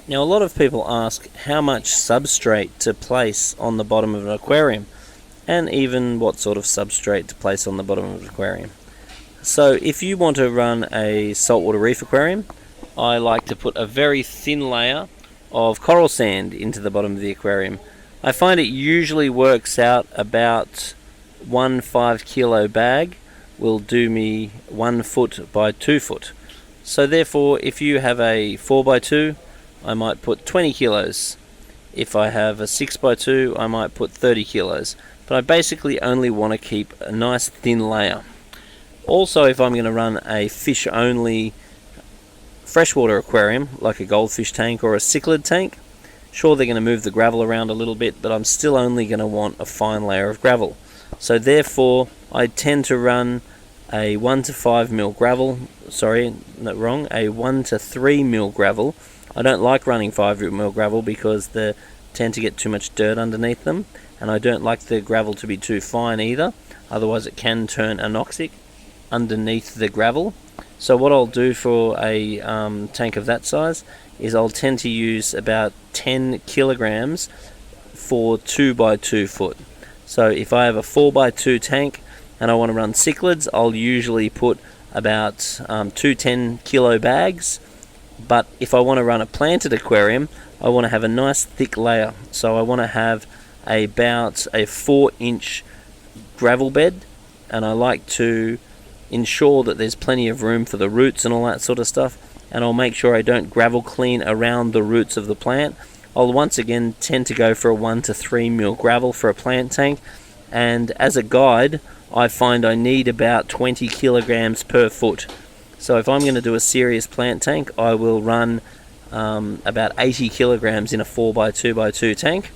Now, a lot of people ask how much substrate to place on the bottom of an aquarium, and even what sort of substrate to place on the bottom of an aquarium. So if you want to run a saltwater reef aquarium, I like to put a very thin layer of coral sand into the bottom of the aquarium. I find it usually works out about 1 5-kilo bag will do me 1 foot by 2 foot. So therefore, if you have a 4x2, I might put 20 kilos. If I have a 6x2, I might put 30 kilos. But I basically only want to keep a nice thin layer. Also, if I'm going to run a fish-only freshwater aquarium, like a goldfish tank or a cichlid tank, sure, they're going to move the gravel around a little bit, but I'm still only going to want a fine layer of gravel. So therefore, I tend to run a 1 to 5 mil gravel, a 1 to 3 mil gravel. I don't like running 5 mil gravel because they tend to get too much dirt underneath them, and I don't like the gravel to be too fine either, otherwise it can turn anoxic underneath the gravel. So what I'll do for a tank of that size is I'll tend to use about 10 kilograms for 2 by 2 foot. So if I have a 4 by 2 tank and I want to run cichlids, I'll usually put about 2 10-kilo bags. But if I want to run a planted aquarium, I want to have a nice thick layer. So I want to have about a 4-inch gravel bed, and I like to ensure that there's plenty of room for the roots and all that sort of stuff, and I'll make sure I don't gravel clean around the roots of the plant. I'll once again tend to go for a 1 to 3 mil gravel for a plant tank, and as a guide I find I need about 20 kilograms per foot. So if I'm going to do a serious plant tank, I will run about 80 kilograms in a 4 by 2 by 2 tank,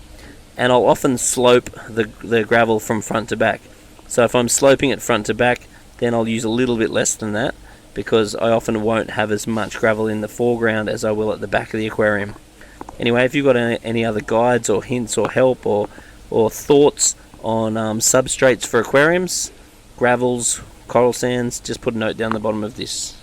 and I'll often slope the gravel from front to back. So if I'm sloping it front to back, then I'll use a little bit less than that, because I often won't have as much gravel in the foreground as I will at the back of the aquarium. Anyway, if you've got any other guides or hints or help or thoughts on substrates for aquariums, gravels, coral sands, just put a note down the bottom of this.